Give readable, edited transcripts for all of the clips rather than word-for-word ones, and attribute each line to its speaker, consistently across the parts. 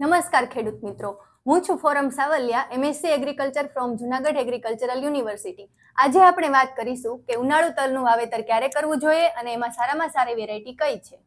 Speaker 1: નમસ્કાર ખેડૂત મિત્રો, હું છું forum Savaliya, MSc agriculture from Junagadh agricultural university. આજે આપણે વાત કરીશું કે ઉનાળુ તલનું વાવેતર ક્યારે કરવું જોઈએ અને એમાં સારામાં સારી વેરાયટી કઈ છે.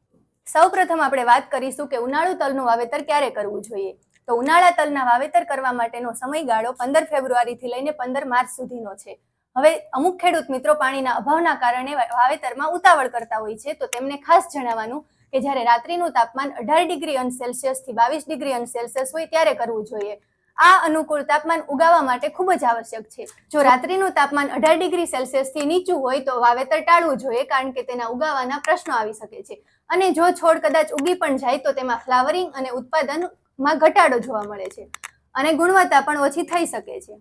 Speaker 1: સૌપ્રથમ આપણે વાત કરીશું કે ઉનાળુ તલનું વાવેતર ક્યારે કરવું જોઈએ. તો ઉનાળા તલના વાવેતર કરવા માટેનો સમયગાળો 15 ફેબ્રુઆરીથી લઈને 15 માર્ચ સુધીનો છે. હવે અમુક ખેડૂત મિત્રો પાણીના અભાવના કારણે વાવેતરમાં ઉતાવળ કરતા હોય છે, તો તેમને ખાસ જણાવવાનું કે જ્યારે રાત્રિનું તાપમાન 18 ડિગ્રી અંશ સેલ્સિયસથી 22 ડિગ્રી અંશ સેલ્સિયસ હોય ત્યારે કરવું જોઈએ. આ અનુકૂળ તાપમાન ઉગાવવા માટે ખૂબ જ આવશ્યક છે. જો રાત્રિનું તાપમાન 18 ડિગ્રી સેલ્સિયસથી નીચું હોય તો વાવેતર ટાળવું જોઈએ, કારણ કે તેના ઉગાવવાના પ્રશ્નો આવી શકે છે. અને જો છોડ કદાચ ઉગી પણ જાય તો તેમાં ફ્લાવરિંગ અને ઉત્પાદનમાં ઘટાડો જોવા મળે છે અને ગુણવત્તા પણ ઓછી થઈ શકે છે.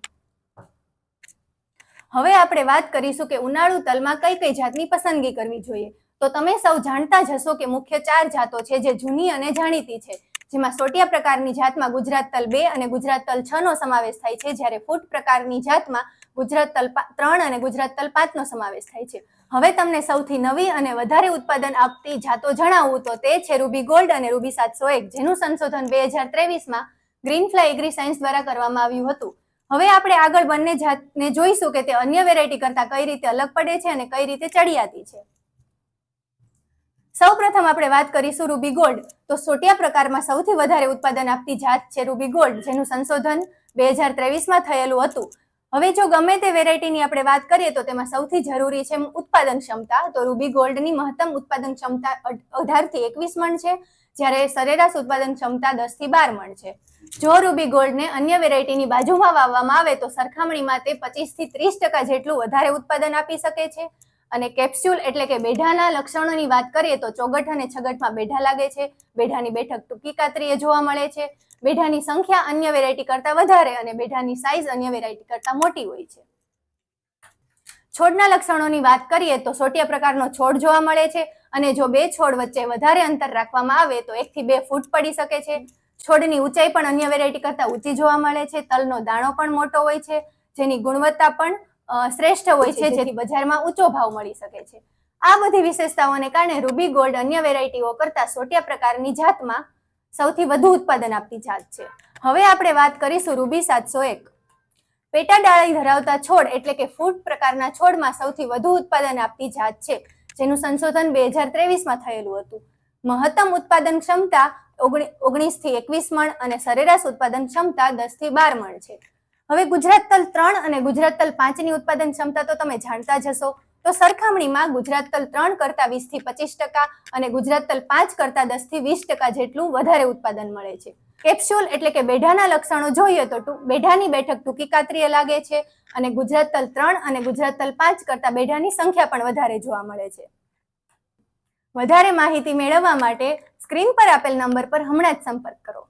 Speaker 1: હવે આપણે વાત કરીશું કે ઉનાળુ તલમાં કઈ કઈ જાતની પસંદગી કરવી જોઈએ. તો તમે સૌ જાણતા જ હશો કે મુખ્ય 4 જાતો છે જે જૂની અને જાણીતી છે, જેમાં સોટિયા પ્રકારની જાતમાં ગુજરાત તલ 2 અને ગુજરાત તલ 6 નો સમાવેશ થાય છે, જ્યારે ફૂટ પ્રકારની જાતમાં ગુજરાત તલ 3 અને ગુજરાત તલ 5 નો સમાવેશ થાય છે. હવે તમને સૌથી નવી અને વધારે ઉત્પાદન આપતી જાતો જણાવું તો તે છે રૂબી ગોલ્ડ અને રૂબી 701, જેનું સંશોધન 2023માં ગ્રીનફ્લાય એગ્રી સાયન્સ દ્વારા કરવામાં આવ્યું હતું. હવે આપણે આગળ બંને જાતને જોઈશું કે તે અન્ય વેરાયટી કરતા કઈ રીતે અલગ પડે છે અને કઈ રીતે ચડિયાતી છે. સૌપ્રથમ આપણે વાત કરીશું રૂબી ગોલ્ડ. તો સોટિયા પ્રકારમાં સૌથી વધારે ઉત્પાદન આપતી જાત છે રૂબી ગોલ્ડ, જેનું સંશોધન 2023માં થયેલું હતું. હવે જો ગમે તે વેરાયટીની આપણે વાત કરીએ તો તેમાં સૌથી જરૂરી છે ઉત્પાદન ક્ષમતા. તો રૂબી ગોલ્ડની મહત્તમ ઉત્પાદન ક્ષમતા 18 થી 21 મણ છે, જ્યારે સરેરાશ ઉત્પાદન ક્ષમતા 10 થી 12 મણ છે. જો રૂબી ગોલ્ડને અન્ય વેરાયટીની બાજુમાં વાવવામાં આવે તો સરખામણીમાં તે 25 થી 30% જેટલું વધારે ઉત્પાદન આપી શકે છે. અને કેપ્સ્યુલ એટલે કે બેઢાના લક્ષણોની વાત કરીએ તો ચોગઠ અને છગઠમાં બેઢા લાગે છે, બેઢાની બેઠક ટૂંકી કાતરીએ જોવા મળે છે, બેઢાની સંખ્યા અન્ય વેરાયટી કરતા વધારે અને બેઢાની સાઇઝ અન્ય વેરાયટી કરતા મોટી હોય છે. છોડના લક્ષણોની વાત કરીએ તો સોટિયા પ્રકારનો છોડ જોવા મળે છે અને જો બે છોડ વચ્ચે વધારે અંતર રાખવામાં આવે તો 1 થી 2 ફૂટ પડી શકે છે. છોડની ઊંચાઈ પણ અન્ય વેરાયટી કરતા ઊંચી જોવા મળે છે. તલનો દાણો પણ મોટો હોય છે, જેની ગુણવત્તા પણ શ્રેષ્ઠ હોય છે, જેથી બજારમાં ઊંચો ભાવ મળી શકે છે. આ બધી વિશેષતાઓને કારણે રૂબી ગોલ્ડ અન્ય વેરાયટીઓ કરતા સોટિયા પ્રકારની જાતમાં સૌથી વધુ ઉત્પાદન આપતી જાત છે. હવે આપણે વાત કરીશું રૂબી 701. પેટા ડાળી ધરાવતા છોડ એટલે કે ફૂટ પ્રકારના છોડમાં સૌથી વધુ ઉત્પાદન આપતી જાત છે, જેનું સંશોધન 2023માં થયેલું હતું. મહત્તમ ઉત્પાદન ક્ષમતા 19 થી 21 મણ અને સરેરાશ ઉત્પાદન ક્ષમતા 10 થી 12 મણ છે. હવે ગુજરાત તલ 3 અને ગુજરાત તલ 5 ની ઉત્પાદન ક્ષમતા તો તમે જાણતા જ હશો. તો સરખામણીમાં ગુજરાત તલ 3 કરતા 20 થી 25% અને ગુજરાત તલ 5 કરતા 10 થી 20% જેટલું વધારે ઉત્પાદન મળે છે. કેપ્સ્યુલ એટલે કે બેઢાના લક્ષણો જોઈએ તો બેઢાની બેઠક ટૂંકી કાતરીએ લાગે છે અને ગુજરાત તલ 3 અને ગુજરાત તલ 5 કરતા બેઢાની સંખ્યા પણ વધારે જોવા મળે છે. વધારે માહિતી મેળવવા માટે સ્ક્રીન પર આપેલ નંબર પર હમણાં જ સંપર્ક કરો.